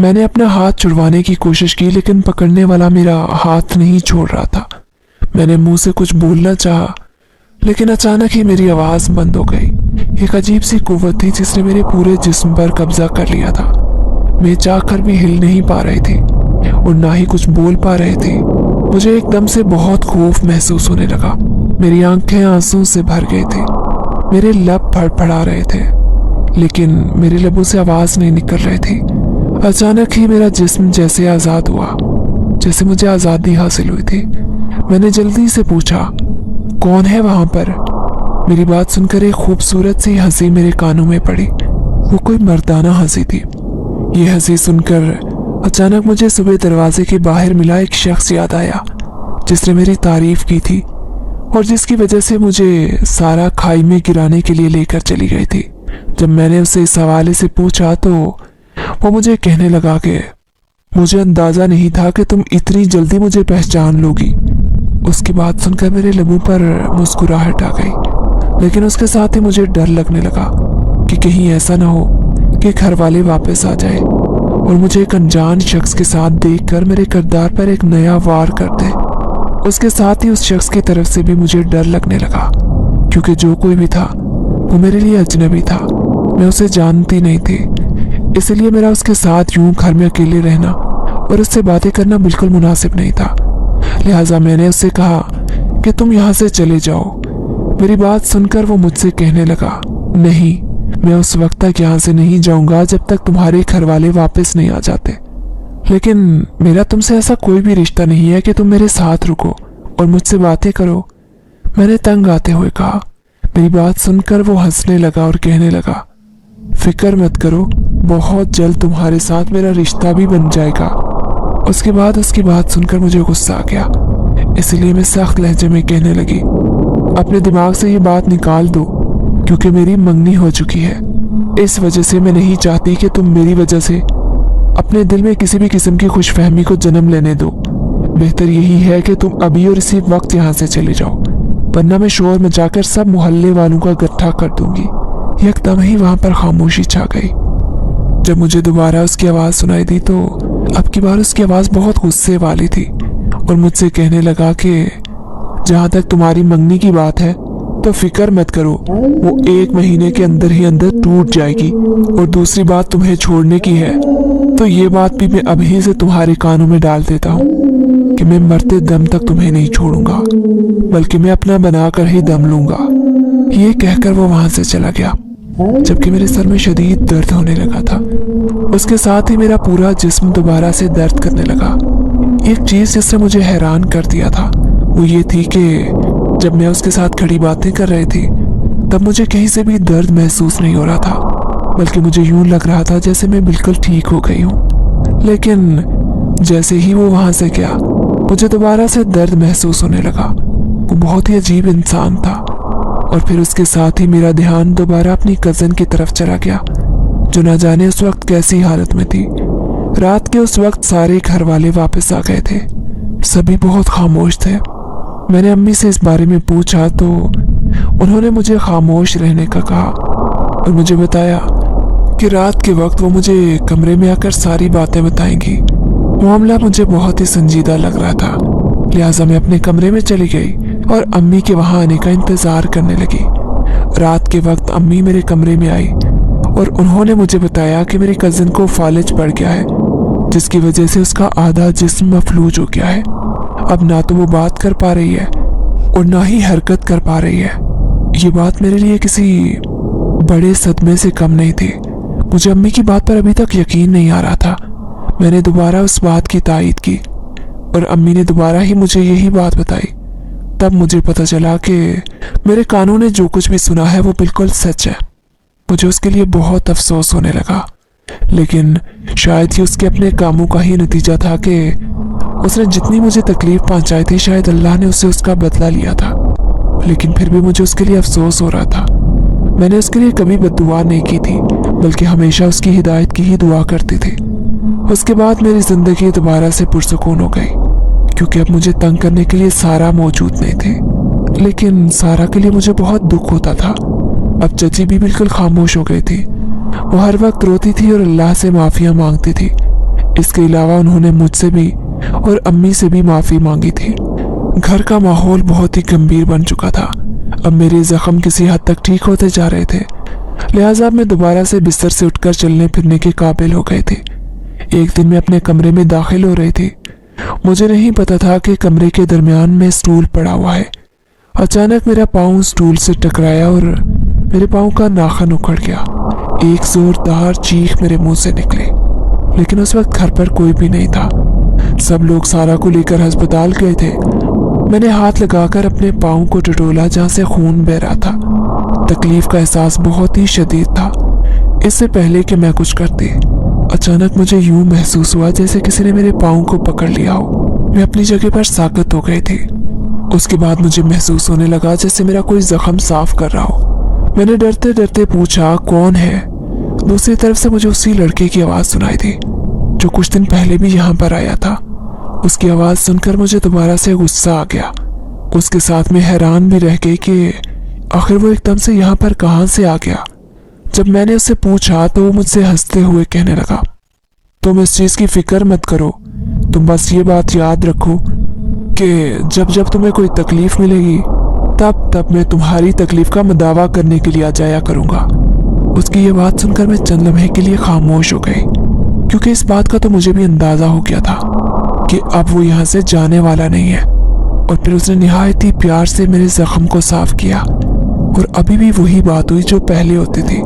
मैंने अपना हाथ छुड़वाने की कोशिश की लेकिन पकड़ने वाला मेरा हाथ नहीं छोड़ रहा था। मैंने मुंह से कुछ बोलना चाहा लेकिन अचानक ही मेरी आवाज बंद हो गई। एक अजीब सी कुव्वत थी जिसने मेरे पूरे जिस्म पर कब्जा कर लिया था। मैं चाहकर भी हिल नहीं पा रही थी और ना ही कुछ बोल पा रहे थे। मुझे एकदम से बहुत खौफ महसूस होने लगा। मेरी आंखें आंसू से भर गई थी, मेरे लब फड़फड़ा रहे थे लेकिन मेरे लबों से आवाज नहीं निकल रही थी। अचानक ही मेरा जिस्म जैसे आजाद हुआ, जैसे मुझे आजादी हासिल हुई थी। मैंने जल्दी से पूछा, कौन है वहां पर? मेरी बात सुनकर एक खूबसूरत सी हंसी मेरे कानों में पड़ी। वो कोई मर्दाना हंसी थी। ये हंसी सुनकर अचानक मुझे सुबह दरवाजे के बाहर मिला एक शख्स याद आया जिसने मेरी तारीफ की थी और जिसकी वजह से मुझे सारा खाई में गिराने के लिए लेकर चली गई थी। जब मैंने उसे इस हवाले से पूछा तो वो मुझे कहने लगा कि मुझे अंदाजा नहीं था कि तुम इतनी जल्दी मुझे पहचान लोगी। उसकी बात सुनकर मेरे लबों पर मुस्कुराहट आ गई, लेकिन उसके साथ ही मुझे डर लगने लगा कि कहीं ऐसा ना हो कि घर वाले वापस आ जाए और मुझे एक अनजान शख्स के साथ देखकर मेरे किरदार पर एक नया वार कर दे। उसके साथ ही उस शख्स की तरफ से भी मुझे डर लगने लगा क्योंकि जो कोई भी था वो मेरे लिए अजनबी था मैं उसे जानती नहीं थी, इसलिए मेरा उसके साथ यूं घर में अकेले रहना और उससे बातें करना बिल्कुल मुनासिब नहीं था। लिहाजा मैंने उससे कहा कि तुम यहाँ से चले जाओ। मेरी बात सुनकर वो मुझसे कहने लगा, नहीं, मैं उस वक्त तक यहाँ से नहीं जाऊंगा जब तक तुम्हारे घर वाले वापस नहीं आ जाते। लेकिन मेरा तुमसे ऐसा कोई भी रिश्ता नहीं है कि तुम मेरे साथ रुको और मुझसे बातें करो, मैंने तंग आते हुए कहा। मेरी बात सुनकर वो हंसने लगा और कहने लगा, फिक्र मत करो, बहुत जल्द तुम्हारे साथ मेरा रिश्ता भी बन जाएगा। उसके बाद उसकी बात सुनकर मुझे गुस्सा आ गया, इसलिए मैं सख्त लहजे में कहने लगी, अपने दिमाग से ये बात निकाल दो, क्योंकि मेरी मंगनी हो चुकी है। इस वजह से मैं नहीं चाहती कि तुम मेरी वजह से अपने दिल में किसी भी किस्म की खुशफहमी को जन्म लेने दो। बेहतर यही है कि तुम अभी और इसी वक्त यहाँ से चले जाओ, वरना मैं शोर मचाकर सब मोहल्ले वालों का इकट्ठा कर दूंगी। एकदम ही वहां पर खामोशी छा गई। जब मुझे दोबारा उसकी आवाज सुनाई दी तो अब की बार उसकी आवाज बहुत गुस्से वाली थी और मुझसे कहने लगा कि जहां तक तुम्हारी मंगनी की बात है तो फिक्र मत करो, वो 1 महीने के अंदर ही अंदर टूट जाएगी। और दूसरी बात तुम्हें छोड़ने की है तो ये बात भी मैं अभी से तुम्हारे कानों में डाल देता हूँ कि मैं मरते दम तक तुम्हें नहीं छोड़ूंगा, बल्कि मैं अपना बनाकर ही दम लूंगा। ये कहकर वो वहां से चला गया, जबकि मेरे सर में शदीद दर्द होने लगा था। उसके साथ ही मेरा पूरा जिस्म दोबारा से दर्द करने लगा। एक चीज जिससे मुझे हैरान कर दिया था वो ये थी कि जब मैं उसके साथ खड़ी बातें कर रही थी तब मुझे कहीं से भी दर्द महसूस नहीं हो रहा था, बल्कि मुझे यूं लग रहा था जैसे मैं बिल्कुल ठीक हो गई हूँ। लेकिन जैसे ही वो वहां से गया मुझे दोबारा से दर्द महसूस होने लगा। वो बहुत ही अजीब इंसान था। और फिर उसके साथ ही मेरा ध्यान दोबारा अपनी कजन की तरफ चला गया, जो न जाने उस वक्त कैसी हालत में थी। रात के उस वक्त सारे घर वाले वापस आ गए थे, सभी बहुत खामोश थे। मैंने अम्मी से इस बारे में पूछा तो उन्होंने मुझे खामोश रहने का कहा और मुझे बताया कि रात के वक्त वो मुझे कमरे में आकर सारी बातें बताएंगी। मामला मुझे बहुत ही संजीदा लग रहा था, लिहाजा मैं अपने कमरे में चली गई और अम्मी के वहां आने का इंतजार करने लगी। रात के वक्त अम्मी मेरे कमरे में आई और उन्होंने मुझे बताया कि मेरे कजिन को फालिज पड़ गया है, जिसकी वजह से उसका आधा जिस्म मफलूज हो गया है। अब ना तो वो बात कर पा रही है और ना ही हरकत कर पा रही है। ये बात मेरे लिए किसी बड़े सदमे से कम नहीं थी। मुझे अम्मी की बात पर अभी तक यकीन नहीं आ रहा था। मैंने दोबारा उस बात की तायीद की और अम्मी ने दोबारा ही मुझे यही बात बताई। तब मुझे पता चला कि मेरे कानों ने जो कुछ भी सुना है वो बिल्कुल सच है। मुझे उसके लिए बहुत अफसोस होने लगा, लेकिन शायद ही उसके अपने कामों का ही नतीजा था कि उसने जितनी मुझे तकलीफ पहुंचाई थी शायद अल्लाह ने उससे उसका बदला लिया था। लेकिन फिर भी मुझे उसके लिए अफसोस हो रहा था। मैंने उसके लिए कभी बद्दुआ नहीं की थी, बल्कि हमेशा उसकी हिदायत की ही दुआ करती थी। उसके बाद मेरी जिंदगी दोबारा से पुरसुकून हो गई, क्योंकि अब मुझे तंग करने के लिए सारा मौजूद नहीं थे। लेकिन सारा के लिए मुझे बहुत दुख होता था। अब चची भी बिल्कुल खामोश हो गई थी। वो हर वक्त रोती थी और अल्लाह से माफियां मांगती थी। इसके अलावा उन्होंने मुझसे भी और अम्मी से भी माफी मांगी थी। घर का माहौल बहुत ही गंभीर बन चुका था। अब मेरे जख्म किसी हद तक ठीक होते जा रहे थे, लिहाजा मैं दोबारा से बिस्तर से उठकर चलने फिरने के काबिल हो गए थे। एक दिन मैं अपने कमरे में दाखिल हो रही थी। मुझे नहीं पता था कि कमरे के दरमियान में स्टूल पड़ा हुआ है। अचानक मेरा पाँव स्टूल से टकराया और मेरे पाँव का नाखून उखड़ गया। एक जोरदार चीख मेरे मुंह से निकली, लेकिन उस वक्त घर पर कोई भी नहीं था। सब लोग सारा को लेकर अस्पताल गए थे। मैंने हाथ लगाकर अपने पाँव को टटोला जहाँ से खून बह रहा था। तकलीफ का एहसास बहुत ही शदीद था। इससे पहले कि मैं कुछ करती, अचानक मुझे यूं महसूस हुआ जैसे किसी ने मेरे पाँव को पकड़ लिया हो। मैं अपनी जगह पर साकत हो गई थी। उसके बाद मुझे महसूस होने लगा जैसे मेरा कोई जख्म साफ कर रहा हो। मैंने डरते डरते पूछा, कौन है? दूसरी तरफ से मुझे उसी लड़के की आवाज़ सुनाई दी जो कुछ दिन पहले भी यहाँ पर आया था। उसकी आवाज़ सुनकर मुझे दोबारा से गुस्सा आ गया। उसके साथ में हैरान भी रह गई कि आखिर वो एकदम से यहाँ पर कहाँ से आ गया। जब मैंने उससे पूछा तो वो मुझसे हंसते हुए कहने लगा, तुम इस चीज़ की फिक्र मत करो, तुम बस ये बात याद रखो कि जब जब तुम्हें कोई तकलीफ मिलेगी तब तब मैं तुम्हारी तकलीफ का मदावा करने के लिए आ जाया करूँगा। اس کی یہ بات سن کر میں چند لمحے کے لیے خاموش ہو گئی، کیونکہ اس بات کا تو مجھے بھی اندازہ ہو گیا تھا کہ اب وہ یہاں سے جانے والا نہیں ہے۔ اور پھر اس نے نہایت ہی پیار سے میرے زخم کو صاف کیا، اور ابھی بھی وہی بات ہوئی جو پہلے ہوتی تھی۔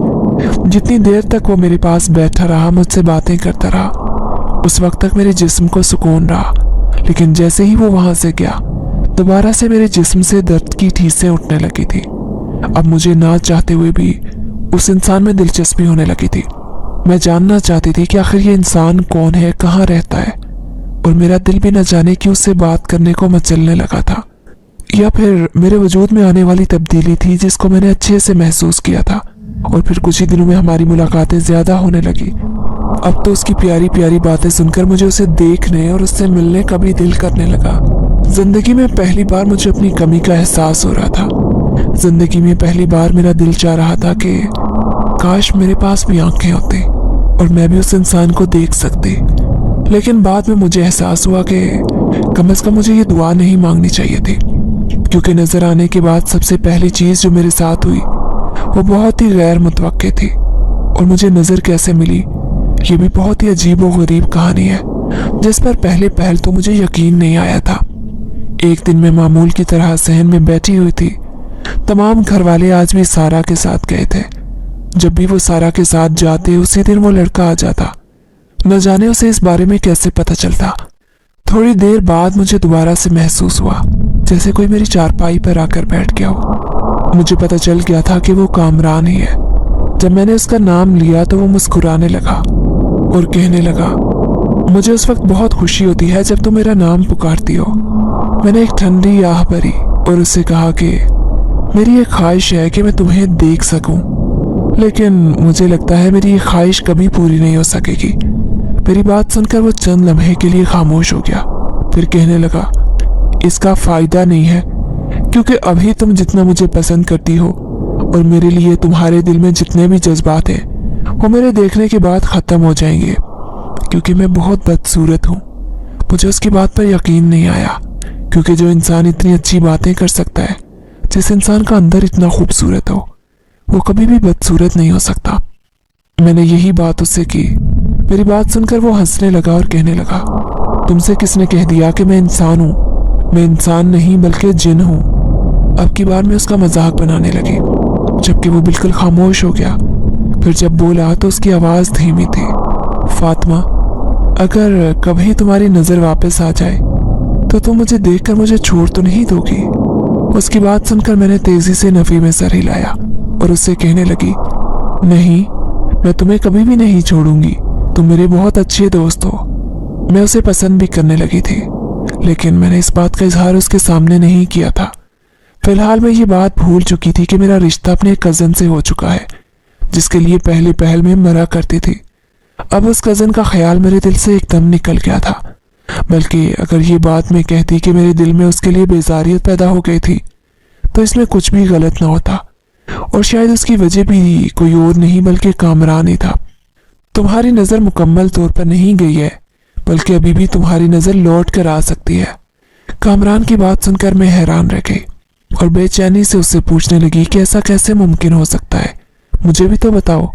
جتنی دیر تک وہ میرے پاس بیٹھا رہا، مجھ سے باتیں کرتا رہا، اس وقت تک میرے جسم کو سکون رہا، لیکن جیسے ہی وہ وہاں سے گیا، دوبارہ سے میرے جسم سے درد کی ٹھیسیں اٹھنے لگی تھی۔ اب مجھے نہ چاہتے ہوئے بھی اس انسان میں دلچسپی ہونے لگی تھی۔ میں جاننا چاہتی تھی کہ آخر یہ انسان کون ہے، کہاں رہتا ہے، اور میرا دل بھی نہ جانے کہ اس سے بات کرنے کو مچلنے لگا تھا، یا پھر میرے وجود میں آنے والی تبدیلی تھی جس کو میں نے اچھے سے محسوس کیا تھا۔ اور پھر کچھ ہی دنوں میں ہماری ملاقاتیں زیادہ ہونے لگی۔ اب تو اس کی پیاری پیاری باتیں سن کر مجھے اسے دیکھنے اور اس سے ملنے کا بھی دل کرنے لگا۔ زندگی میں پہلی بار مجھے اپنی کمی کا احساس ہو رہا تھا۔ زندگی میں پہلی بار میرا دل چاہ رہا تھا کہ کاش میرے پاس بھی آنکھیں ہوتی اور میں بھی اس انسان کو دیکھ سکتی، لیکن بعد میں مجھے احساس ہوا کہ کم از کم مجھے یہ دعا نہیں مانگنی چاہیے تھی، کیونکہ نظر آنے کے بعد سب سے پہلی چیز جو میرے ساتھ ہوئی وہ بہت ہی غیر متوقع تھی، اور مجھے نظر کیسے ملی یہ بھی بہت ہی عجیب و غریب کہانی ہے جس پر پہلے پہل تو مجھے یقین نہیں آیا تھا۔ ایک دن میں معمول کی طرح صحن میں بیٹھی ہوئی تھی۔ تمام گھر والے آج بھی سارا کے ساتھ گئے تھے۔ جب بھی وہ سارا کے ساتھ جاتے اسی دن وہ لڑکا آ جاتا، نہ جانے اسے اس بارے میں کیسے پتہ چلتا۔ تھوڑی دیر بعد مجھے دوبارہ سے محسوس ہوا جیسے کوئی میری چارپائی پر آ کر بیٹھ گیا ہو۔ مجھے پتہ چل گیا تھا کہ وہ کامران ہی ہے۔ جب میں نے اس کا نام لیا تو وہ مسکرانے لگا اور کہنے لگا، مجھے اس وقت بہت خوشی ہوتی ہے جب تم میرا نام پکارتی ہو۔ میں نے ایک ٹھنڈی آہ بھری اور اس سے کہا کہ میری ایک خواہش ہے کہ میں تمہیں دیکھ سکوں، لیکن مجھے لگتا ہے میری یہ خواہش کبھی پوری نہیں ہو سکے گی۔ میری بات سن کر وہ چند لمحے کے لیے خاموش ہو گیا، پھر کہنے لگا، اس کا فائدہ نہیں ہے، کیونکہ ابھی تم جتنا مجھے پسند کرتی ہو اور میرے لیے تمہارے دل میں جتنے بھی جذبات ہیں وہ میرے دیکھنے کے بعد ختم ہو جائیں گے، کیونکہ میں بہت بدصورت ہوں۔ مجھے اس کی بات پر یقین نہیں آیا، کیونکہ جو انسان اتنی اچھی باتیں کر سکتا ہے، جس انسان کا اندر اتنا خوبصورت ہو، وہ کبھی بھی بدصورت نہیں ہو سکتا۔ میں نے یہی بات اس سے کی۔ میری بات سن کر وہ ہنسنے لگا اور کہنے لگا، تم سے کس نے کہہ دیا کہ میں انسان ہوں؟ میں انسان نہیں بلکہ جن ہوں۔ اب کی بار میں اس کا مذاق بنانے لگی، جبکہ وہ بالکل خاموش ہو گیا۔ پھر جب بولا تو اس کی آواز دھیمی تھی، فاطمہ، اگر کبھی تمہاری نظر واپس آ جائے تو تم مجھے دیکھ کر مجھے چھوڑ تو نہیں دو گی؟ اس کی بات سن کر میں نے تیزی سے نفی میں سر ہلایا اور اس سے کہنے لگی، نہیں، میں تمہیں کبھی بھی نہیں چھوڑوں گی، تم میرے بہت اچھے دوست ہو۔ میں اسے پسند بھی کرنے لگی تھی، لیکن میں نے اس بات کا اظہار اس کے سامنے نہیں کیا تھا۔ فی الحال میں یہ بات بھول چکی تھی کہ میرا رشتہ اپنے کزن سے ہو چکا ہے، جس کے لیے پہلے پہل میں مرا کرتی تھی۔ اب اس کزن کا خیال میرے دل سے ایک دم نکل گیا تھا، بلکہ اگر یہ بات میں کہتی کہ میرے دل میں اس کے لیے بیزاریت پیدا ہو گئی تھی تو اس میں کچھ بھی غلط نہ ہوتا، اور شاید اس کی وجہ بھی کوئی اور نہیں بلکہ کامران ہی تھا۔ تمہاری نظر مکمل طور پر نہیں گئی ہے، بلکہ ابھی بھی تمہاری نظر لوٹ کر آ سکتی ہے۔ کامران کی بات سن کر میں حیران رہ گئی اور بے چینی سے اس سے پوچھنے لگی کہ ایسا کیسے ممکن ہو سکتا ہے، مجھے بھی تو بتاؤ۔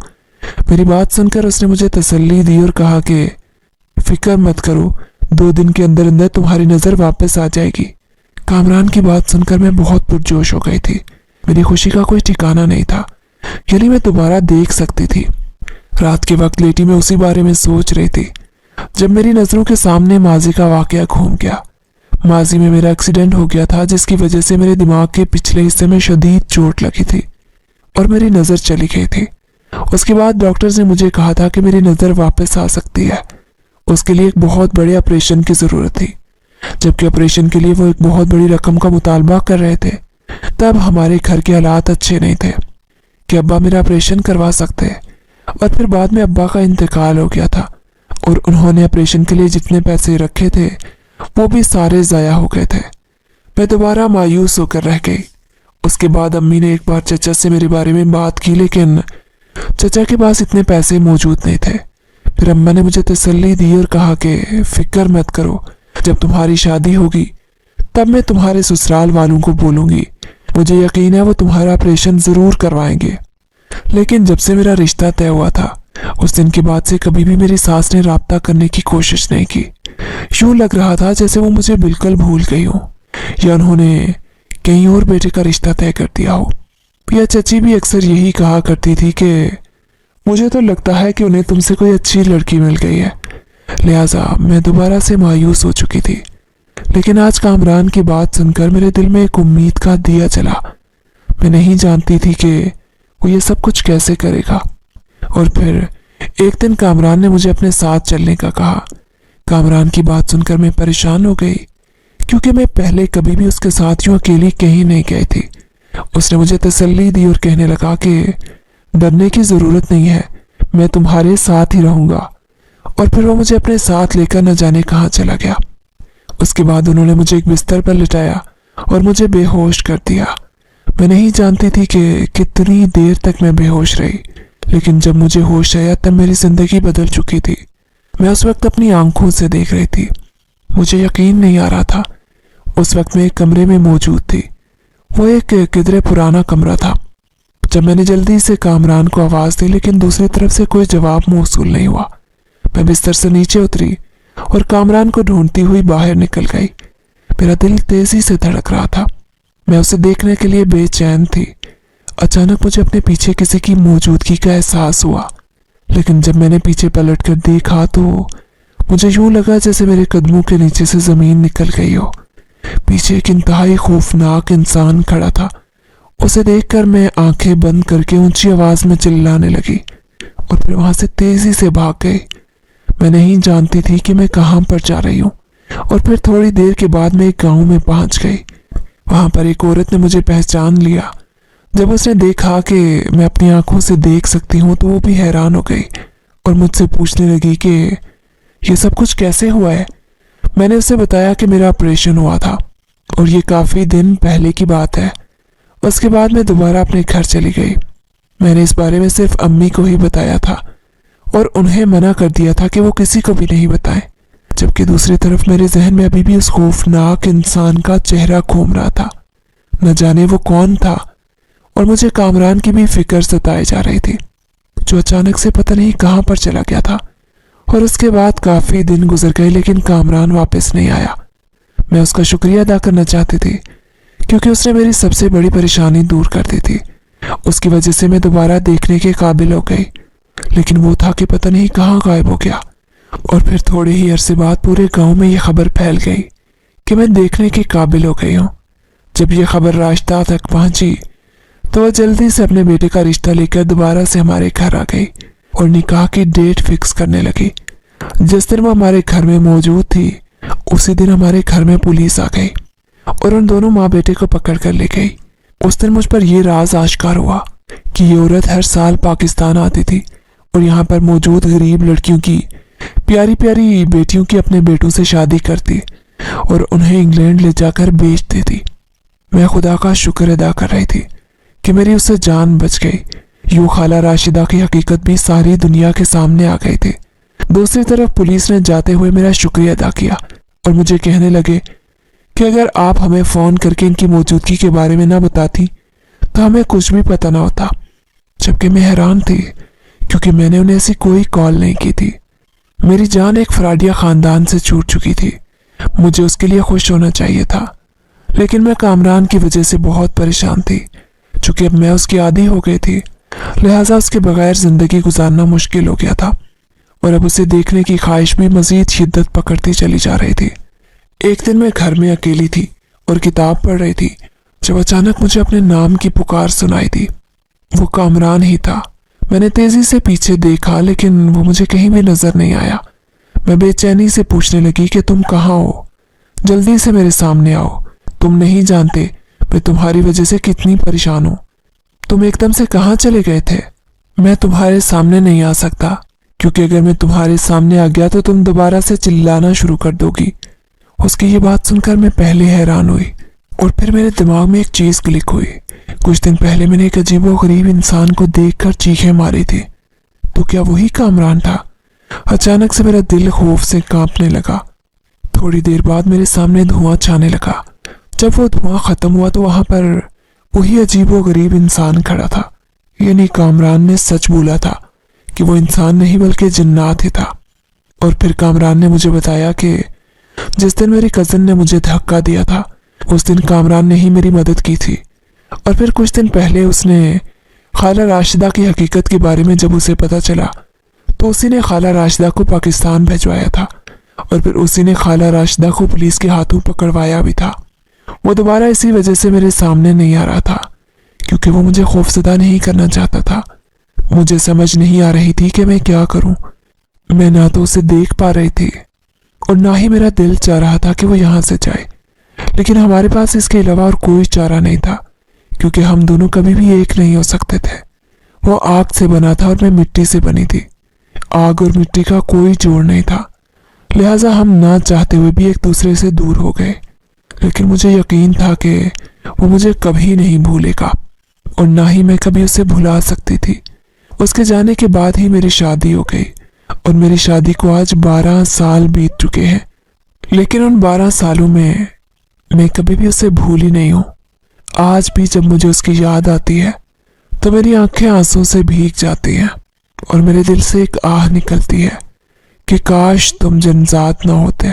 میری بات سن کر اس نے مجھے تسلی دی اور کہا کہ فکر مت کرو، 2 دن کے اندر اندر تمہاری نظر واپس آ جائے گی۔ کامران کی بات سن کر میں بہت پرجوش ہو گئی تھی۔ میری خوشی کا کوئی ٹھکانہ نہیں تھا، یعنی میں دوبارہ دیکھ سکتی تھی۔ رات کے وقت لیٹی میں اسی بارے میں سوچ رہی تھی جب میری نظروں کے سامنے ماضی کا واقعہ گھوم گیا۔ ماضی میں میرا ایکسیڈنٹ ہو گیا تھا، جس کی وجہ سے میرے دماغ کے پچھلے حصے میں شدید چوٹ لگی تھی اور میری نظر چلی گئی تھی۔ اس کے بعد ڈاکٹرز نے مجھے کہا تھا کہ میری نظر واپس آ سکتی ہے۔ اس کے لیے ایک بہت بڑے آپریشن کی ضرورت تھی، جبکہ آپریشن کے لیے وہ ایک بہت بڑی رقم کا مطالبہ کر رہے تھے۔ تب ہمارے گھر کے حالات اچھے نہیں تھے کہ ابا میرا آپریشن کروا سکتے، اور پھر بعد میں ابا کا انتقال ہو گیا تھا اور انہوں نے آپریشن کے لیے جتنے پیسے رکھے تھے وہ بھی سارے ضائع ہو گئے تھے۔ میں دوبارہ مایوس ہو کر رہ گئی۔ اس کے بعد امی نے ایک بار چچا سے میرے بارے میں بات کی، لیکن چچا کے پاس اتنے پیسے موجود نہیں تھے۔ پھر اماں نے مجھے تسلی دی اور کہا کہ فکر مت کرو، جب تمہاری شادی ہوگی تب میں تمہارے سسرال والوں کو بولوں گی، مجھے یقین ہے وہ تمہارا آپریشن ضرور کروائیں گے۔ لیکن جب سے میرا رشتہ طے ہوا تھا اس دن کے بعد سے کبھی بھی میری ساس نے رابطہ کرنے کی کوشش نہیں کی۔ یوں لگ رہا تھا جیسے وہ مجھے بالکل بھول گئی ہوں یا انہوں نے کہیں اور بیٹے کا رشتہ طے کر دیا ہو۔ یا چچی بھی اکثر یہی کہا کرتی تھی کہ مجھے تو لگتا ہے کہ انہیں تم سے کوئی اچھی لڑکی مل گئی ہے، لہٰذا میں دوبارہ سے مایوس ہو چکی تھی۔ لیکن آج کامران کی بات سن کر میرے دل میں ایک امید کا دیا جلا۔ میں نہیں جانتی تھی کہ وہ یہ سب کچھ کیسے کرے گا۔ اور پھر ایک دن کامران نے مجھے اپنے ساتھ چلنے کا کہا۔ کامران کی بات سن کر میں پریشان ہو گئی کیونکہ میں پہلے کبھی بھی اس کے ساتھ یوں اکیلی کہیں نہیں گئی تھی۔ اس نے مجھے تسلی دی اور کہنے لگا کہ ڈرنے کی ضرورت نہیں ہے، میں تمہارے ساتھ ہی رہوں گا۔ اور پھر وہ مجھے اپنے ساتھ لے کر نہ جانے کہاں چلا گیا۔ اس کے بعد انہوں نے مجھے ایک بستر پر لٹایا اور مجھے بے ہوش کر دیا۔ میں نہیں جانتی تھی کہ کتنی دیر تک میں بے ہوش رہی، لیکن جب مجھے ہوش آیا تب میری زندگی بدل چکی تھی۔ میں اس وقت اپنی آنکھوں سے دیکھ رہی تھی۔ مجھے یقین نہیں آ رہا تھا۔ اس وقت میں ایک کمرے میں موجود تھی۔ وہ ایک قدرے پرانا کمرہ تھا۔ جب میں نے جلدی سے کامران کو آواز دی لیکن دوسری طرف سے کوئی جواب موصول نہیں ہوا، میں بستر سے نیچے اتری اور کامران کو ڈھونڈتی ہوئی باہر نکل گئی۔ میرا دل تیزی سے دھڑک رہا تھا، میں اسے دیکھنے کے لیے بے چین تھی۔ اچانک مجھے اپنے پیچھے کسی کی موجودگی کا احساس ہوا، لیکن جب میں نے پیچھے پلٹ کر دیکھا تو مجھے یوں لگا جیسے میرے قدموں کے نیچے سے زمین نکل گئی ہو۔ پیچھے ایک انتہائی خوفناک انسان کھڑا تھا۔ اسے دیکھ کر میں آنکھیں بند کر کے اونچی آواز میں چلانے لگی اور پھر وہاں سے تیزی سے بھاگ گئی۔ میں نہیں جانتی تھی کہ میں کہاں پر جا رہی ہوں، اور پھر تھوڑی دیر کے بعد میں ایک گاؤں میں پہنچ گئی۔ وہاں پر ایک عورت نے مجھے پہچان لیا۔ جب اس نے دیکھا کہ میں اپنی آنکھوں سے دیکھ سکتی ہوں تو وہ بھی حیران ہو گئی اور مجھ سے پوچھنے لگی کہ یہ سب کچھ کیسے ہوا ہے۔ میں نے اسے بتایا کہ میرا آپریشن ہوا تھا اور یہ کافی دن پہلے کی بات ہے۔ اس کے بعد میں دوبارہ اپنے گھر چلی گئی۔ میں نے اس بارے میں صرف امی کو ہی بتایا تھا اور انہیں منع کر دیا تھا کہ وہ کسی کو بھی نہیں بتائیں، جبکہ دوسری طرف میرے ذہن میں ابھی بھی اس خوفناک انسان کا چہرہ گھوم رہا تھا۔ نہ جانے وہ کون تھا، اور مجھے کامران کی بھی فکر ستائے جا رہی تھی جو اچانک سے پتہ نہیں کہاں پر چلا گیا تھا۔ اور اس کے بعد کافی دن گزر گئے لیکن کامران واپس نہیں آیا۔ میں اس کا شکریہ ادا کرنا چاہتی تھی کیونکہ اس نے میری سب سے بڑی پریشانی دور کر دی تھی۔ اس کی وجہ سے میں دوبارہ دیکھنے کے قابل ہو گئی، لیکن وہ تھا کہ پتہ نہیں کہاں غائب ہو گیا۔ اور پھر تھوڑے ہی عرصے بعد پورے گاؤں میں یہ خبر پھیل گئی کہ میں دیکھنے کے قابل ہو گئی ہوں۔ جب یہ خبر راشدہ تک پہنچی تو وہ جلدی سے اپنے بیٹے کا رشتہ لے کر دوبارہ سے ہمارے گھر آ گئی اور نکاح کی ڈیٹ فکس کرنے لگی۔ جس دن وہ ہمارے گھر میں موجود تھی اسی دن ہمارے گھر میں پولیس آ گئی اور ان دونوں ماں بیٹے کو پکڑ کر لے گئی۔ اس دن مجھ پر یہ راز آشکار ہوا کہ یہ عورت ہر سال پاکستان آتی تھی اور یہاں پر موجود غریب لڑکیوں کی پیاری پیاری بیٹیوں کی اپنے بیٹوں سے شادی کرتی اور انہیں انگلینڈ لے جا کر بیچ دیتی۔ میں خدا کا شکر ادا کر رہی تھی کہ میری اس سے جان بچ گئی۔ یوں خالہ راشدہ کی حقیقت بھی ساری دنیا کے سامنے آ گئی تھی۔ دوسری طرف پولیس نے جاتے ہوئے میرا شکریہ ادا کیا اور مجھے کہنے لگے کہ اگر آپ ہمیں فون کر کے ان کی موجودگی کے بارے میں نہ بتاتی تو ہمیں کچھ بھی پتہ نہ ہوتا، جبکہ میں حیران تھی کیونکہ میں نے انہیں ایسی کوئی کال نہیں کی تھی۔ میری جان ایک فراڈیا خاندان سے چھوٹ چکی تھی، مجھے اس کے لیے خوش ہونا چاہیے تھا، لیکن میں کامران کی وجہ سے بہت پریشان تھی۔ چونکہ اب میں اس کی عادی ہو گئی تھی لہٰذا اس کے بغیر زندگی گزارنا مشکل ہو گیا تھا، اور اب اسے دیکھنے کی خواہش بھی مزید شدت پکڑتی چلی جا رہی تھی۔ ایک دن میں گھر میں اکیلی تھی اور کتاب پڑھ رہی تھی جب اچانک مجھے اپنے نام کی پکار سنائی دی۔ وہ کامران ہی تھا۔ میں نے تیزی سے پیچھے دیکھا لیکن وہ مجھے کہیں بھی نظر نہیں آیا۔ میں بے چینی سے پوچھنے لگی کہ تم کہاں ہو؟ جلدی سے میرے سامنے آؤ، تم نہیں جانتے میں تمہاری وجہ سے کتنی پریشان ہوں۔ تم ایک دم سے کہاں چلے گئے تھے؟ میں تمہارے سامنے نہیں آ سکتا کیونکہ اگر میں تمہارے سامنے آ گیا تو تم دوبارہ سے چلانا شروع کر دو گی۔ اس کی یہ بات سن کر میں پہلے حیران ہوئی اور پھر میرے دماغ میں ایک چیز کلک ہوئی۔ کچھ دن پہلے میں نے ایک عجیب و غریب انسان کو دیکھ کر چیخیں ماری تھی، تو کیا وہی کامران تھا؟ اچانک سے میرا دل خوف سے کانپنے لگا۔ تھوڑی دیر بعد میرے سامنے دھواں چھانے لگا۔ جب وہ دھواں ختم ہوا تو وہاں پر وہی عجیب و غریب انسان کھڑا تھا۔ यानी कामरान ने सच बोला था कि वो इंसान नहीं बल्कि जिन्नात ही था। और फिर कामरान ने मुझे बताया कि जिस दिन मेरी कज़न ने मुझे धक्का दिया था उस दिन कामरान ने ही मेरी मदद की थी। और फिर कुछ दिन पहले उसने खाला राशिदा की हकीकत के बारे में जब उसे पता चला तो उसी ने खाला राशिदा को पाकिस्तान भिजवाया था और फिर उसी ने खाला राशिदा को पुलिस के हाथों पकड़वाया भी था। वो दोबारा इसी वजह से मेरे सामने नहीं आ रहा था क्योंकि वो मुझे खौफजदा नहीं करना चाहता था। मुझे समझ नहीं आ रही थी कि मैं क्या करूं। मैं ना तो उसे देख पा रही थी और ना ही मेरा दिल चाह रहा था कि वो यहाँ से जाए, लेकिन हमारे पास इसके अलावा और कोई चारा नहीं था क्योंकि हम दोनों कभी भी एक नहीं हो सकते थे। वो आग से बना था और मैं मिट्टी से बनी थी। आग और मिट्टी का कोई जोड़ नहीं था, लिहाजा हम ना चाहते हुए भी एक दूसरे से दूर हो गए। लेकिन मुझे यकीन था कि वो मुझे कभी नहीं भूलेगा और ना ही मैं कभी उसे भुला सकती थी। उसके जाने के बाद ही मेरी शादी हो गई और मेरी शादी को आज 12 साल बीत चुके हैं, लेकिन उन 12 सालों में मैं कभी भी उसे भूली नहीं हूँ। आज भी जब मुझे उसकी याद आती है तो मेरी आंखें आंसू से भीग जाती हैं और मेरे दिल से एक आह निकलती है कि काश तुम जन्मजात ना होते।